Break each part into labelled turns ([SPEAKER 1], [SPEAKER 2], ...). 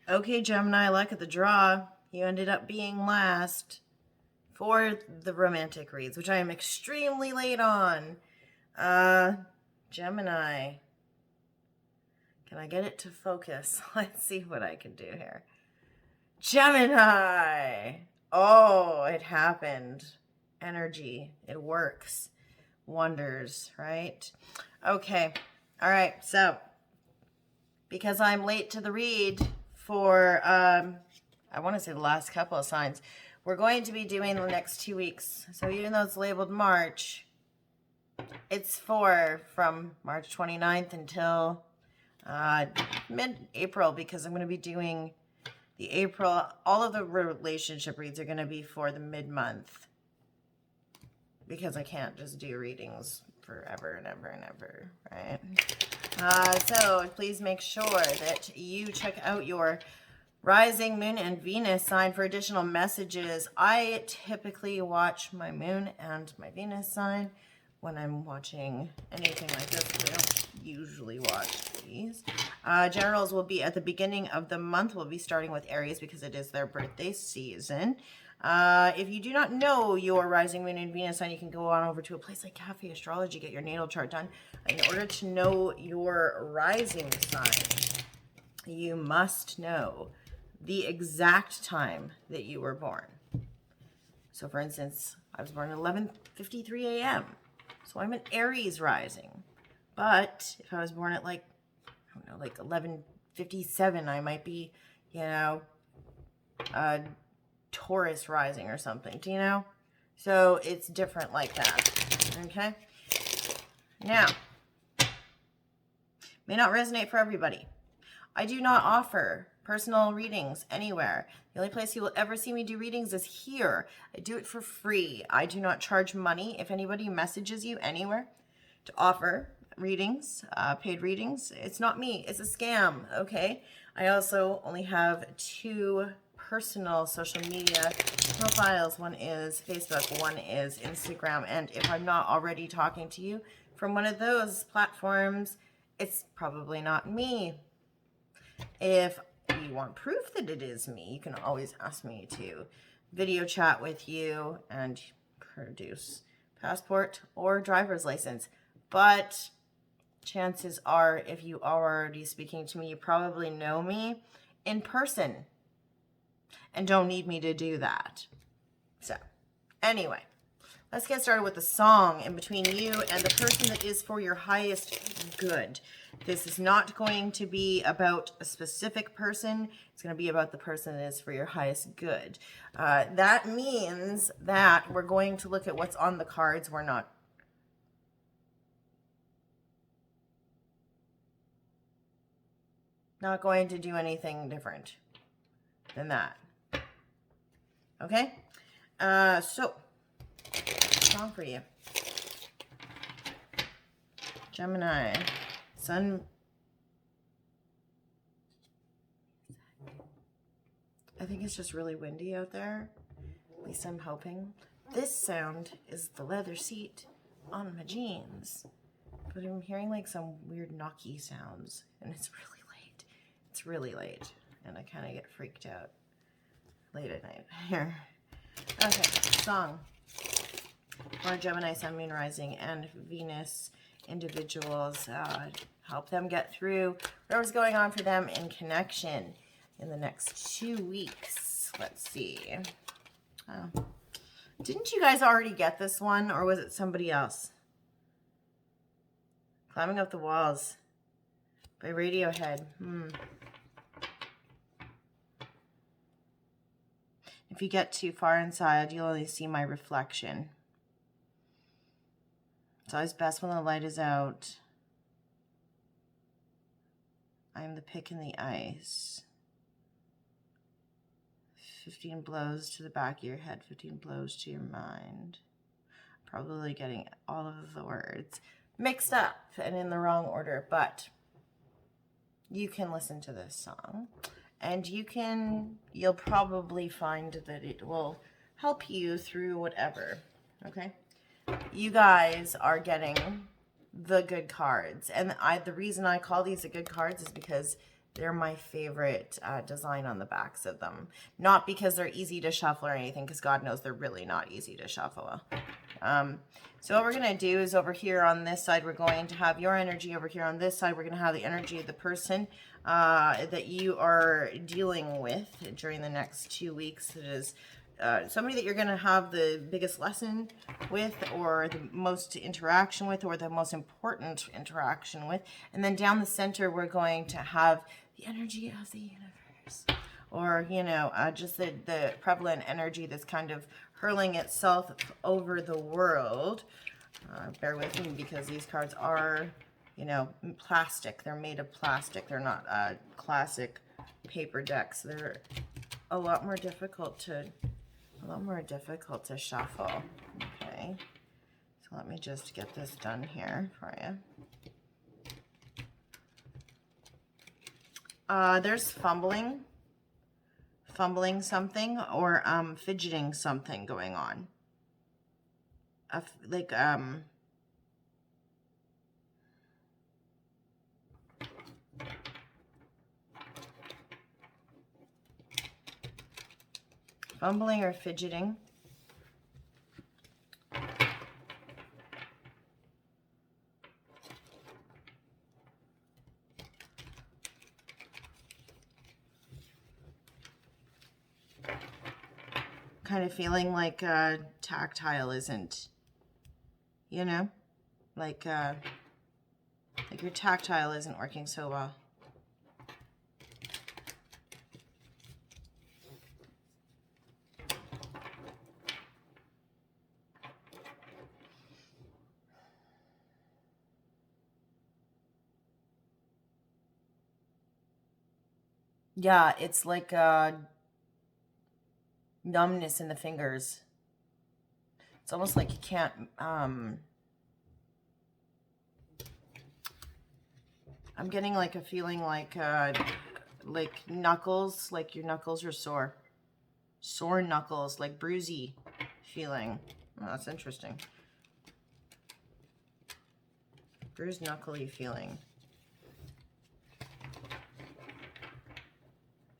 [SPEAKER 1] Okay, Gemini, luck at the draw. You ended up being last for the romantic reads, which I am extremely late on. Gemini. Can I get it to focus? Let's see what I can do here. Gemini! Oh, it happened. Energy. It works. Wonders, right? Okay. All right. So, because I'm late to the read for, I want to say the last couple of signs, we're going to be doing the next 2 weeks. So even though it's labeled March, it's from March 29th until mid-April, because I'm going to be doing the April, all of the relationship reads are going to be for the mid-month, because I can't just do readings forever and ever and ever, right? So please make sure that you check out your rising, moon, and Venus sign for additional messages. I typically watch my moon and my Venus sign when I'm watching anything like this. I don't usually watch these. Generals will be at the beginning of the month. We'll be starting with Aries because it is their birthday season. If you do not know your rising, moon, and Venus sign, you can go on over to a place like Cafe Astrology, get your natal chart done. In order to know your rising sign, you must know the exact time that you were born. So for instance, I was born at 11:53 a.m. So I'm an Aries rising. But if I was born at like 11:57, I might be, a Taurus rising or something, do you know? So it's different like that, okay? Now, may not resonate for everybody. I do not offer personal readings anywhere. The only place you will ever see me do readings is here. I do it for free. I do not charge money. If anybody messages you anywhere to offer readings, paid readings, it's not me. It's a scam, okay? I also only have 2 personal social media profiles. One is Facebook, one is Instagram. And if I'm not already talking to you from one of those platforms, it's probably not me. If you want proof that it is me, you can always ask me to video chat with you and produce passport or driver's license. But chances are, if you are already speaking to me, you probably know me in person and don't need me to do that. So anyway, let's get started with the song in between you and the person that is for your highest good. This is not going to be about a specific person. It's going to be about the person that is for your highest good. That means that we're going to look at what's on the cards. We're not going to do anything different than that. Okay? So, song for you. Gemini. Sun. I think it's just really windy out there. At least I'm hoping. This sound is the leather seat on my jeans. But I'm hearing like some weird knocky sounds. And it's really late. It's really late. And I kind of get freaked out late at night. Here. Okay, song. For Gemini, Sun, Moon, Rising, and Venus individuals. Help them get through whatever's going on for them in connection in the next 2 weeks. Let's see. Didn't you guys already get this one, or was it somebody else? Climbing Up the Walls by Radiohead. If you get too far inside, you'll only see my reflection. It's always best when the light is out. I'm the pick in the ice. 15 blows to the back of your head, 15 blows to your mind. Probably getting all of the words mixed up and in the wrong order, but you can listen to this song and you'll probably find that it will help you through whatever, okay? You guys are getting the good cards. And the reason I call these the good cards is because They're my favorite design on the backs of them. Not because they're easy to shuffle or anything, because God knows they're really not easy to shuffle. So what we're going to do is over here on this side, we're going to have your energy. Over here on this side, we're going to have the energy of the person that you are dealing with during the next 2 weeks. It is somebody that you're going to have the biggest lesson with, or the most interaction with, or the most important interaction with. And then down the center, we're going to have the energy of the universe, or, you know, just the prevalent energy that's kind of hurling itself over the world. Bear with me, because these cards are, you know, plastic. They're made of plastic. They're not classic paper decks. They're a lot more difficult to shuffle. Okay, so let me just get this done here for you. There's fumbling something, or fidgeting something going on. Fumbling or fidgeting. Kind of feeling like tactile isn't, you know, like your tactile isn't working so well. Yeah, it's like numbness in the fingers. It's almost like you can't I'm getting like a feeling like knuckles, like your knuckles are sore knuckles, like bruisey feeling. Oh, that's interesting. Bruised knuckly feeling.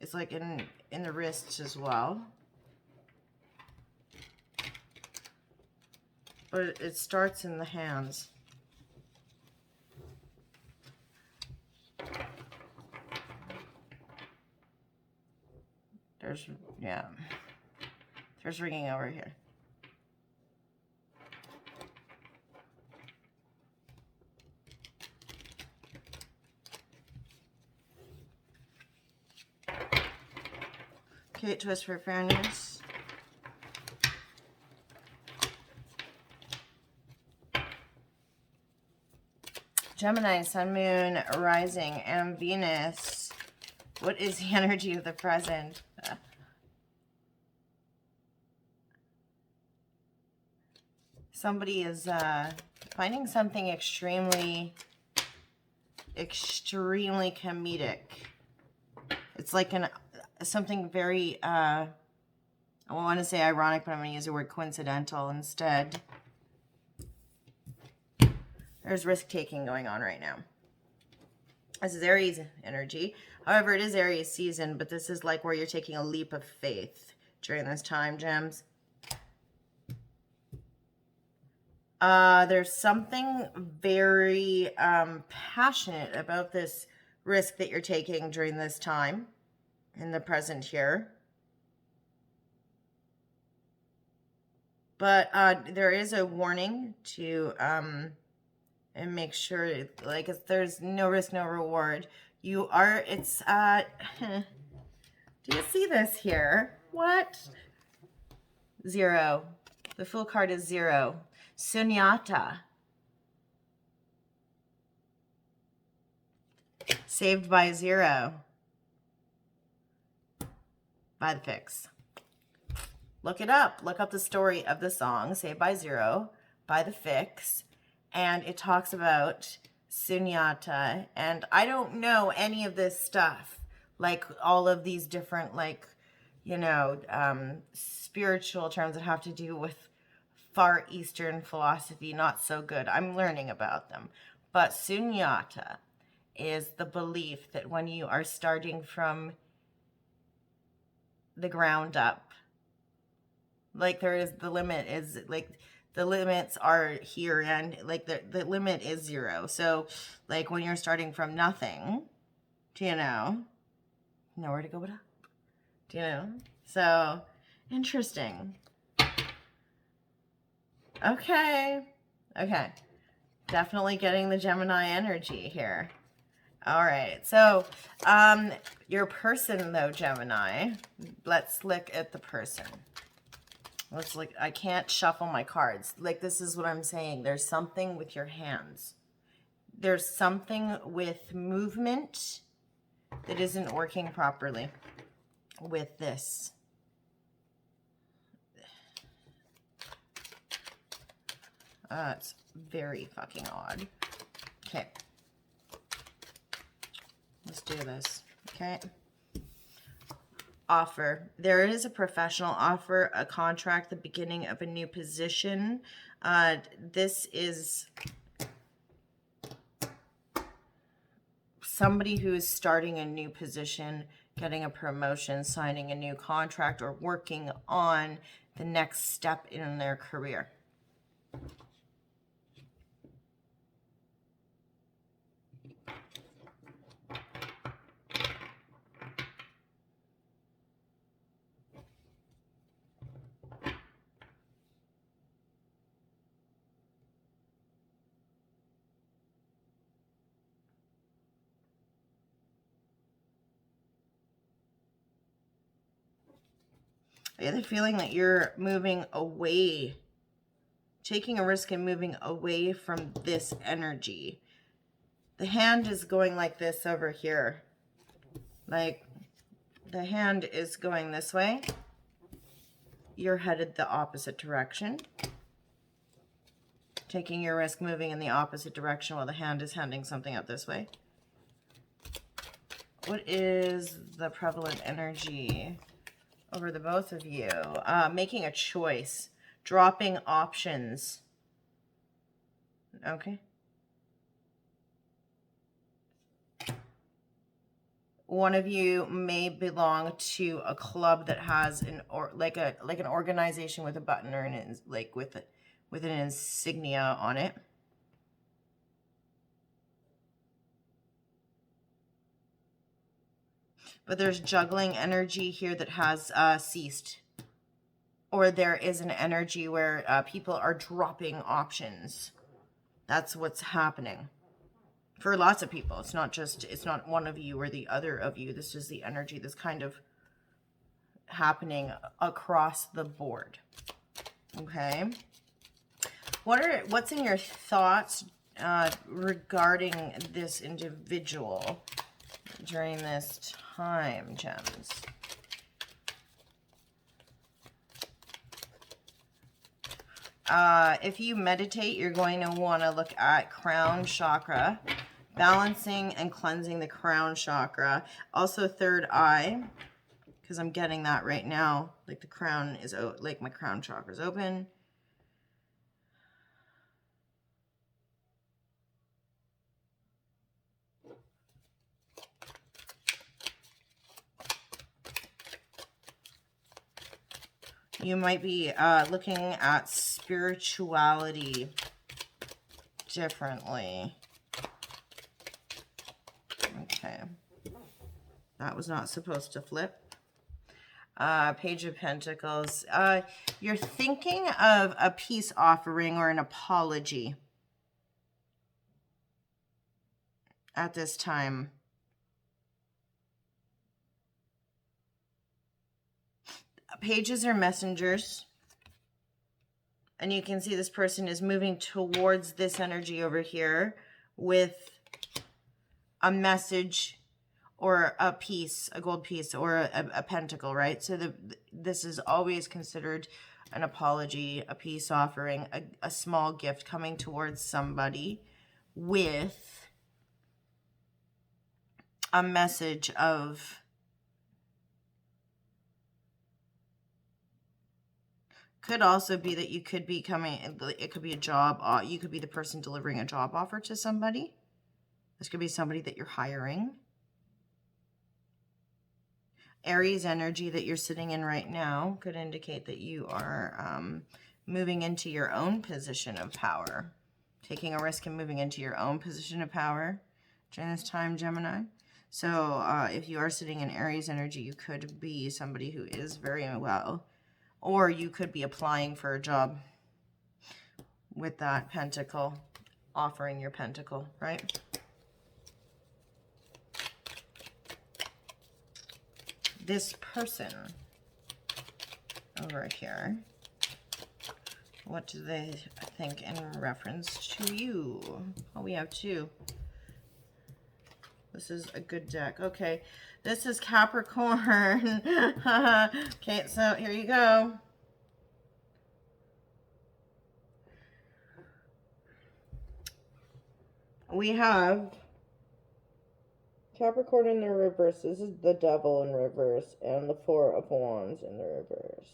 [SPEAKER 1] It's like in the wrists as well. But it starts in the hands. There's ringing over here. Okay, twist for fairness. Gemini, Sun, Moon, Rising, and Venus. What is the energy of the present? Somebody is finding something extremely comedic. It's like something very, I want to say ironic, but I'm going to use the word coincidental instead. There's risk-taking going on right now. This is Aries energy. However, it is Aries season, but this is like where you're taking a leap of faith during this time, Gems. There's something very passionate about this risk that you're taking during this time in the present here. But there is a warning to and make sure, like, if there's no risk, no reward. You are, it's, do you see this here? What? 0. The Fool card is 0. Sunyata. Saved by 0. By the Fix. Look it up. Look up the story of the song, Saved by 0, by the Fix. And it talks about sunyata. And I don't know any of this stuff. Like all of these different, like, you know, spiritual terms that have to do with Far Eastern philosophy. Not so good. I'm learning about them. But sunyata is the belief that when you are starting from the ground up, like there is the limit is like the limits are here, and like the limit is 0. So like when you're starting from nothing, do you know, nowhere to go but up, do you know? So interesting. Okay. Definitely getting the Gemini energy here. All right. So, your person though, Gemini, let's look at the person. Let's look. I can't shuffle my cards. Like, this is what I'm saying. There's something with your hands. There's something with movement that isn't working properly with this. It's very fucking odd. Okay. Let's do this. Okay. Offer. There is a professional offer, a contract, the beginning of a new position. This is somebody who is starting a new position, getting a promotion, signing a new contract, or working on the next step in their career. I get the feeling that you're moving away, taking a risk and moving away from this energy. The hand is going like this over here. Like, the hand is going this way. You're headed the opposite direction. Taking your risk, moving in the opposite direction while the hand is handing something out this way. What is the prevalent energy over the both of you? Making a choice, dropping options. Okay. One of you may belong to a club that has an organization with a button or with an insignia on it. But there's juggling energy here that has ceased. Or there is an energy where people are dropping options. That's what's happening. For lots of people. It's not one of you or the other of you. This is the energy that's kind of happening across the board. Okay. What's in your thoughts regarding this individual during this time, gems? If you meditate, you're going to want to look at crown chakra, balancing and cleansing the crown chakra. Also third eye, because I'm getting that right now. Like the crown is, like my crown chakra is open. You might be looking at spirituality differently. Okay. That was not supposed to flip. Page of Pentacles. You're thinking of a peace offering or an apology at this time. Pages are messengers. And you can see this person is moving towards this energy over here with a message or a piece, a gold piece, or a pentacle, right? So this is always considered an apology, a peace offering, a small gift coming towards somebody with a message of could also be that you could be coming, it could be a job, you could be the person delivering a job offer to somebody. This could be somebody that you're hiring. Aries energy that you're sitting in right now could indicate that you are moving into your own position of power, taking a risk and moving into your own position of power during this time, Gemini. So if you are sitting in Aries energy, you could be somebody who is very well, or you could be applying for a job with that pentacle, offering your pentacle, right? This person over here, what do they think in reference to you? Oh, we have two. This is a good deck. Okay, this is Capricorn. Okay, so here you go. We have Capricorn in the reverse. This is the Devil in reverse, and the Four of Wands in the reverse.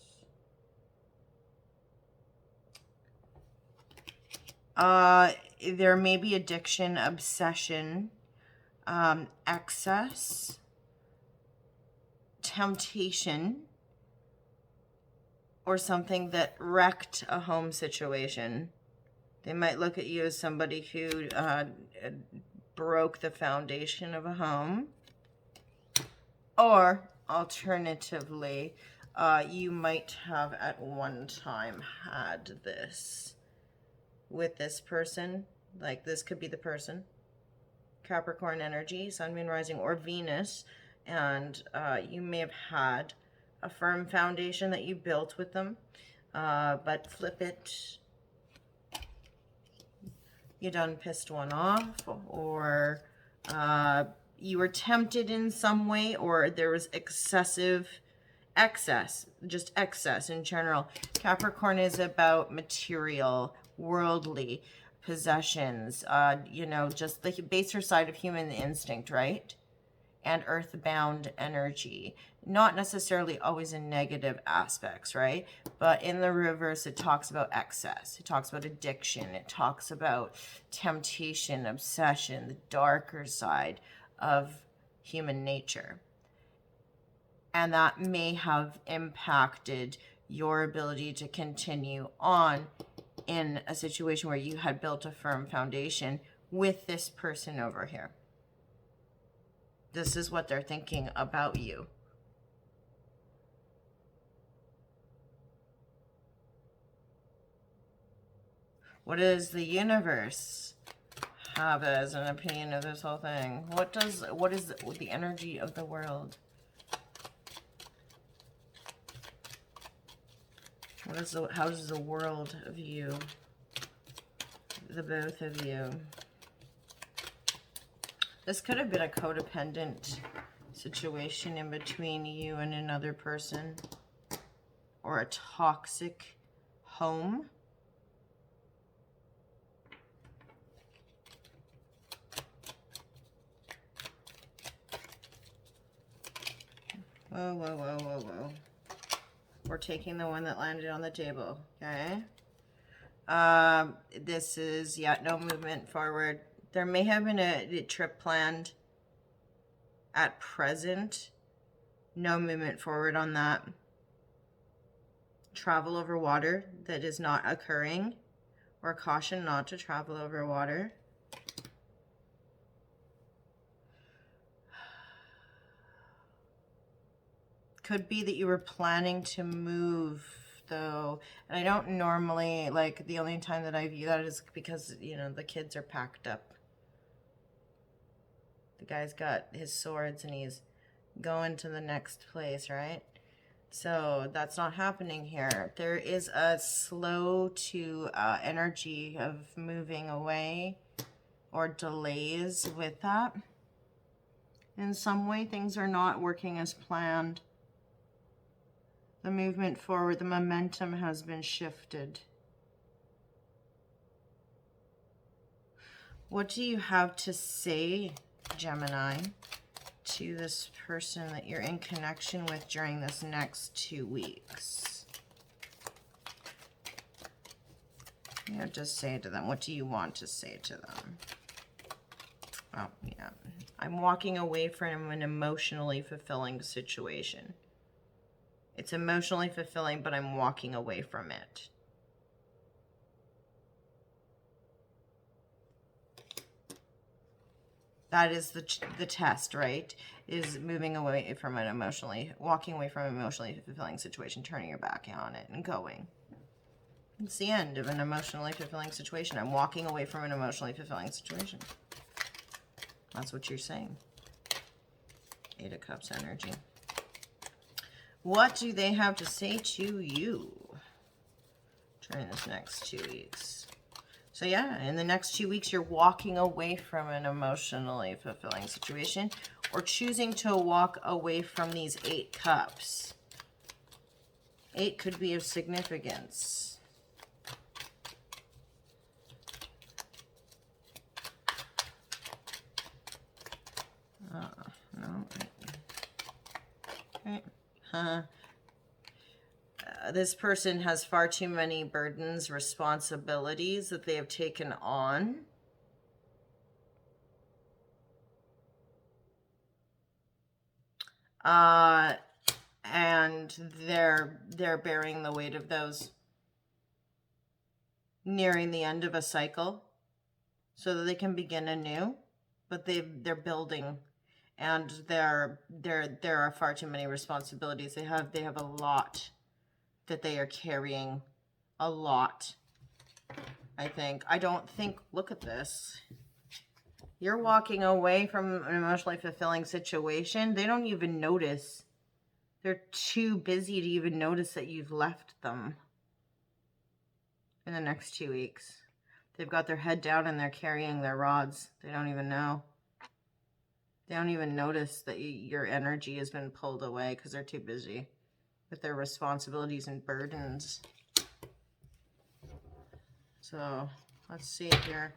[SPEAKER 1] There may be addiction, obsession, excess, temptation, or something that wrecked a home situation. They might look at you as somebody who broke the foundation of a home. Or, alternatively, you might have at one time had this with this person. Like, this could be the person. Capricorn energy, Sun, Moon, Rising, or Venus. And you may have had a firm foundation that you built with them. But flip it, you done pissed one off, or you were tempted in some way, or there was excess in general. Capricorn is about material, worldly possessions, you know, just the baser side of human instinct, right? And earthbound energy. Not necessarily always in negative aspects, right? But in the reverse, it talks about excess. It talks about addiction. It talks about temptation, obsession, the darker side of human nature. And that may have impacted your ability to continue on in a situation where you had built a firm foundation with this person over here. This is what they're thinking about you. What does the universe have as an opinion of this whole thing? What is the energy of the world? How does the world view the both of you? This could have been a codependent situation in between you and another person, or a toxic home. Whoa, whoa, whoa, whoa, whoa. We're taking the one that landed on the table, okay? This is, yeah, no movement forward. There may have been a trip planned at present. No movement forward on that. Travel over water that is not occurring, or caution not to travel over water. Could be that you were planning to move, though, and I don't normally, like, the only time that I view that is because, you know, the kids are packed up. The guy's got his swords and he's going to the next place, right? So that's not happening here. There is a slow to energy of moving away, or delays with that. In some way, things are not working as planned. The movement forward, the momentum has been shifted. What do you have to say, Gemini, to this person that you're in connection with during this next 2 weeks? Yeah, just say to them. What do you want to say to them? Oh, yeah. I'm walking away from an emotionally fulfilling situation. It's emotionally fulfilling, but I'm walking away from it. That is the test, right? Is moving away from walking away from an emotionally fulfilling situation, turning your back on it and going. It's the end of an emotionally fulfilling situation. I'm walking away from an emotionally fulfilling situation. That's what you're saying. Eight of Cups energy. What do they have to say to you during this next 2 weeks? So yeah, in the next 2 weeks, you're walking away from an emotionally fulfilling situation or choosing to walk away from these 8 cups. 8 could be of significance. No. Okay. This person has far too many burdens, responsibilities that they have taken on. And they're bearing the weight of those, nearing the end of a cycle so that they can begin anew, but they're building, and there are far too many responsibilities. They have a lot that they are carrying, a lot. I don't think, look at this. You're walking away from an emotionally fulfilling situation. They don't even notice. They're too busy to even notice that you've left them in the next 2 weeks. They've got their head down and they're carrying their rods. They don't even know. They don't even notice that your energy has been pulled away because they're too busy with their responsibilities and burdens. So let's see here.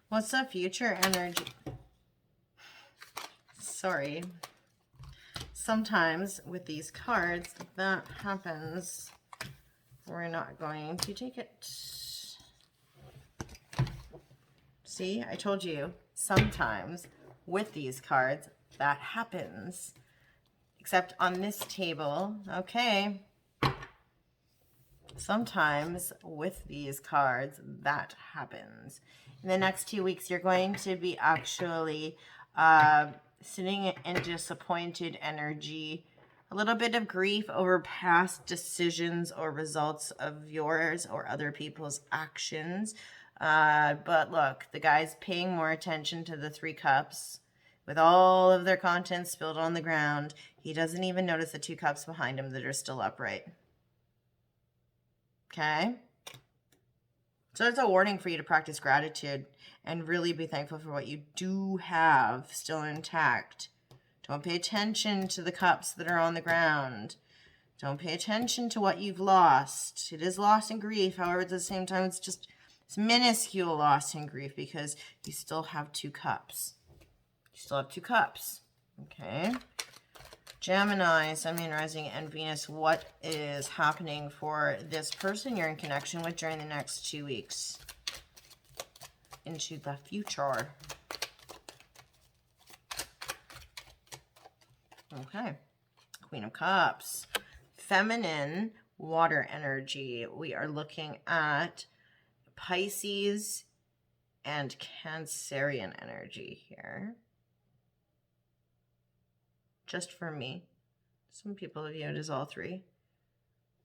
[SPEAKER 1] What's the future energy? Sorry. Sometimes with these cards, that happens. We're not going to take it. See, I told you, sometimes with these cards, that happens. Except on this table, okay. Sometimes with these cards, that happens. In the next 2 weeks, you're going to be actually sitting in disappointed energy, a little bit of grief over past decisions or results of yours or other people's actions. But look, the guy's paying more attention to the 3 cups with all of their contents spilled on the ground. He doesn't even notice the 2 cups behind him that are still upright. Okay? So it's a warning for you to practice gratitude and really be thankful for what you do have still intact. Don't pay attention to the cups that are on the ground. Don't pay attention to what you've lost. It is loss and grief. However, at the same time, it's minuscule loss and grief because you still have 2 cups. You still have 2 cups. Okay? Gemini, Sun, Moon, Rising, and Venus, what is happening for this person you're in connection with during the next 2 weeks into the future? Okay. Queen of Cups. Feminine water energy. We are looking at Pisces and Cancerian energy here. Just for me. Some people view it as all 3.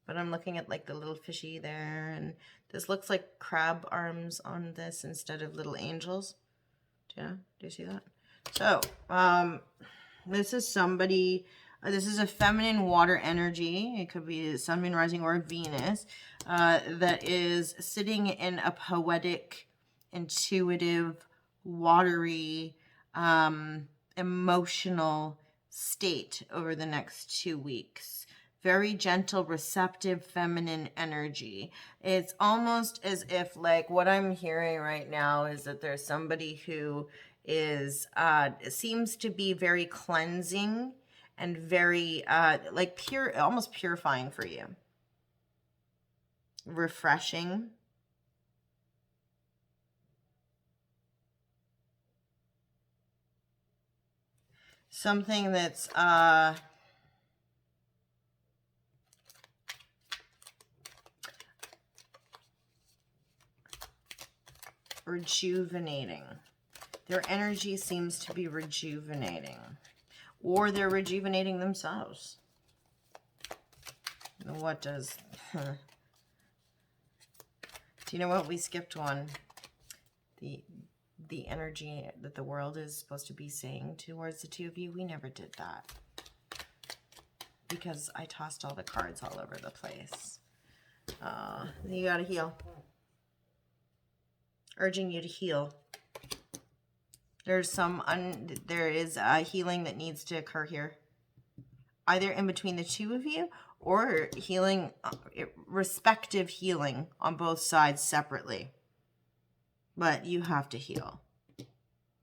[SPEAKER 1] But I'm looking at like the little fishy there. And this looks like crab arms on this instead of little angels. Yeah, do you see that? So, this is somebody, this is a feminine water energy. It could be Sun, Moon, Rising, or Venus that is sitting in a poetic, intuitive, watery, emotional state over the next 2 weeks. Very gentle, receptive, feminine energy. It's almost as if, like, what I'm hearing right now is that there's somebody who is seems to be very cleansing and very like pure, almost purifying for you, refreshing. something that's rejuvenating. Their energy seems to be rejuvenating, or they're rejuvenating themselves. What does... Do you know what? We skipped one. The energy that the world is supposed to be saying towards the two of you, we never did that. Because I tossed all the cards all over the place. You gotta heal. Urging you to heal. There is a healing that needs to occur here. Either in between the two of you, or healing, respective healing on both sides separately. But you have to heal.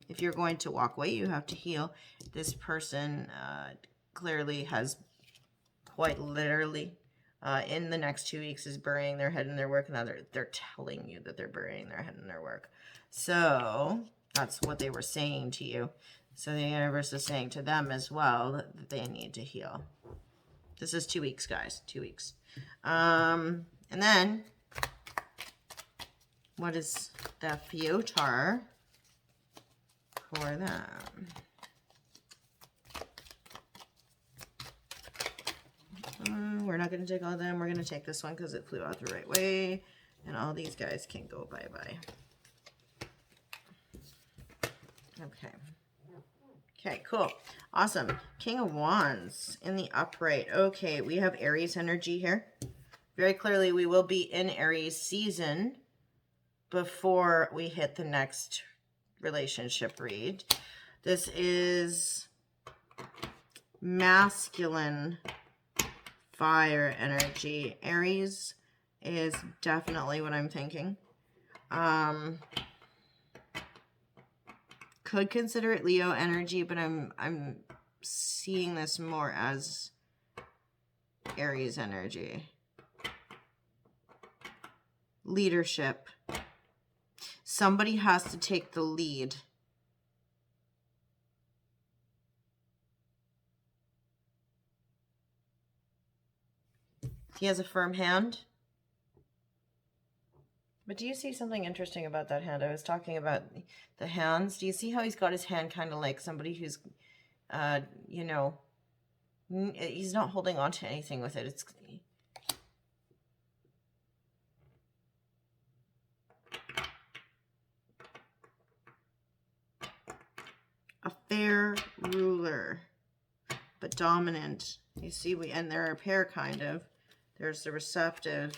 [SPEAKER 1] If you're going to walk away, you have to heal. This person clearly has, quite literally, in the next 2 weeks is burying their head in their work. Now they're telling you that they're burying their head in their work. So that's what they were saying to you. So the universe is saying to them as well that they need to heal. This is 2 weeks, guys. 2 weeks. And then, what is the future for them? We're not going to take all of them. We're going to take this one because it flew out the right way. And all these guys can go bye-bye. Okay. Okay, cool. Awesome. King of Wands in the upright. Okay, we have Aries energy here. Very clearly, we will be in Aries season before we hit the next relationship read. This is masculine fire energy. Aries is definitely what I'm thinking. Could consider it Leo energy, but I'm seeing this more as Aries energy. Leadership. Somebody has to take the lead. He has a firm hand. But do you see something interesting about that hand? I was talking about the hands. Do you see how he's got his hand kind of like somebody who's, you know, he's not holding on to anything with it. It's a fair ruler, but dominant. You see, and they're a pair kind of. There's the receptive.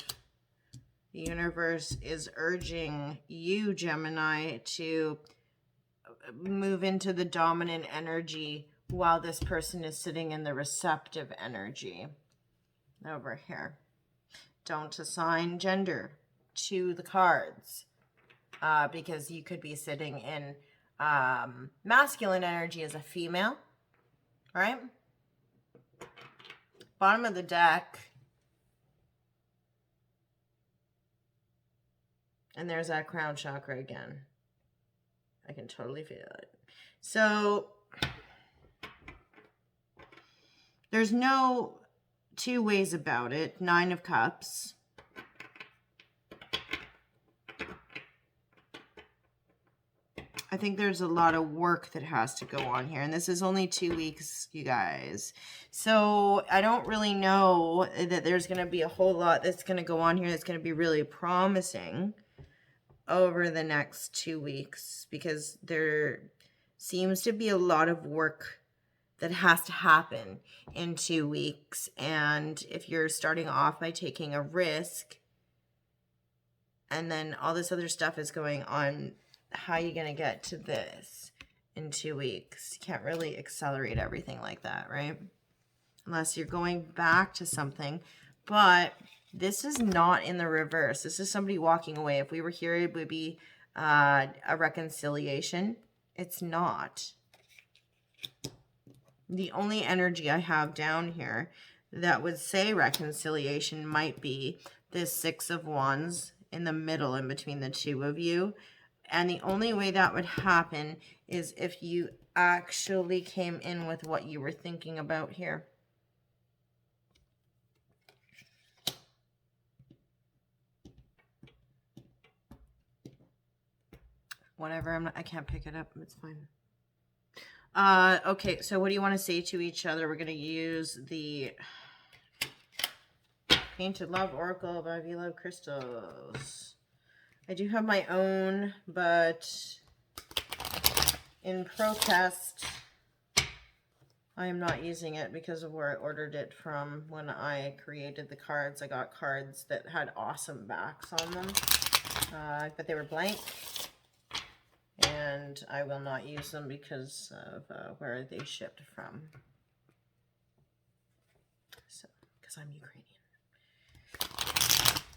[SPEAKER 1] The universe is urging you, Gemini, to move into the dominant energy while this person is sitting in the receptive energy over here. Don't assign gender to the cards because you could be sitting in masculine energy as a female, right? Bottom of the deck. And there's that crown chakra again. I can totally feel it. So there's no two ways about it. 9 of Cups. I think there's a lot of work that has to go on here. And this is only 2 weeks, you guys. So I don't really know that there's going to be a whole lot that's going to go on here that's going to be really promising over the next 2 weeks, because there seems to be a lot of work that has to happen in 2 weeks. And if you're starting off by taking a risk and then all this other stuff is going on, how are you going to get to this in 2 weeks? You can't really accelerate everything like that, right? Unless you're going back to something. But this is not in the reverse. This is somebody walking away. If we were here, it would be a reconciliation. It's not. The only energy I have down here that would say reconciliation might be this 6 of Wands in the middle in between the two of you. And the only way that would happen is if you actually came in with what you were thinking about here. Whatever, I can't pick it up. It's fine. Okay, so what do you want to say to each other? We're going to use the Painted Love Oracle by V Love Crystals. I do have my own, but in protest, I am not using it because of where I ordered it from. When I created the cards, I got cards that had awesome backs on them, but they were blank. And I will not use them because of where they shipped from. So, because I'm Ukrainian.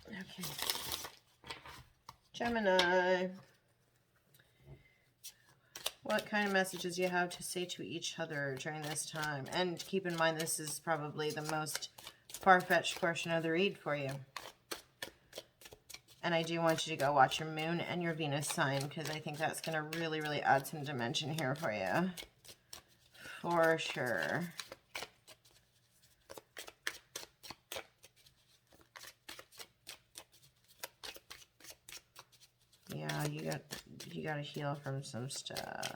[SPEAKER 1] Okay. Gemini. What kind of messages do you have to say to each other during this time? And keep in mind, this is probably the most far-fetched portion of the read for you. And I do want you to go watch your moon and your Venus sign, because I think that's going to really, really add some dimension here for you. For sure. Yeah, you got to heal from some stuff.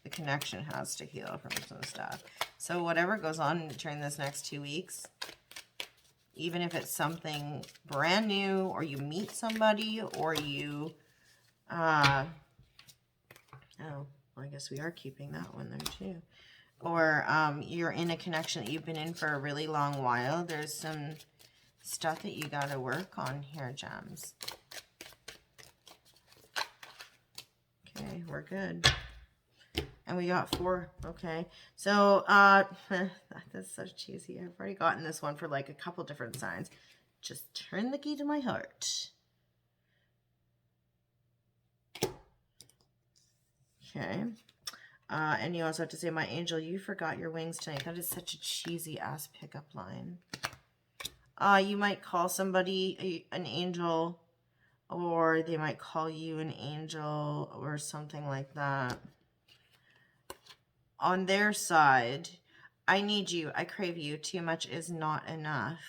[SPEAKER 1] The connection has to heal from some stuff. So whatever goes on during this next 2 weeks, even if it's something brand new, or you meet somebody, or you, oh, well, I guess we are keeping that one there too. Or you're in a connection that you've been in for a really long while. There's some stuff that you got to work on here, gems. Okay, we're good. And we got 4. Okay. So, that's so cheesy. I've already gotten this one for like a couple different signs. Just turn the key to my heart. Okay. And you also have to say, my angel, you forgot your wings tonight. That is such a cheesy ass pickup line. You might call somebody an angel, or they might call you an angel, or something like that. On their side, I need you, I crave you, too much is not enough.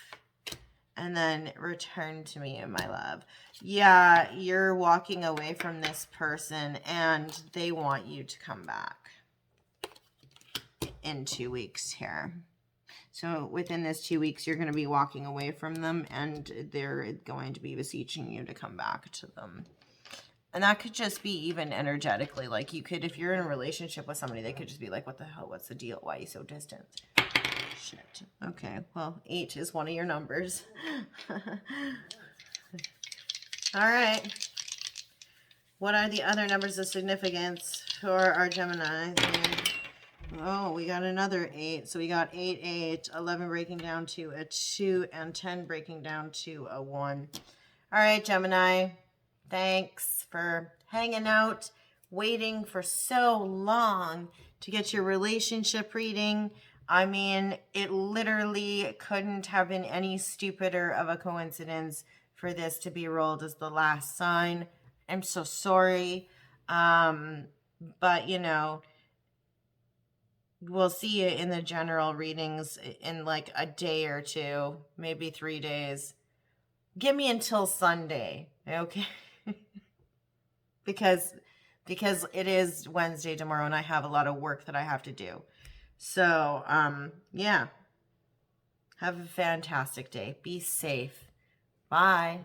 [SPEAKER 1] And then return to me, my love. Yeah, you're walking away from this person and they want you to come back in 2 weeks here. So within this 2 weeks, you're going to be walking away from them, and they're going to be beseeching you to come back to them. And that could just be even energetically. Like, you could, if you're in a relationship with somebody, they could just be like, what the hell? What's the deal? Why are you so distant? Shit. Okay. Well, 8 is one of your numbers. All right. What are the other numbers of significance for our Gemini? Oh, we got another 8. So we got 8, 8, 11 breaking down to a 2, and 10 breaking down to a 1. All right, Gemini. Thanks for hanging out, waiting for so long to get your relationship reading. I mean, it literally couldn't have been any stupider of a coincidence for this to be rolled as the last sign. I'm so sorry. But, you know, we'll see you in the general readings in like a day or 2, maybe 3 days. Give me until Sunday, okay? because it is Wednesday tomorrow and I have a lot of work that I have to do. So, yeah. Have a fantastic day. Be safe. Bye.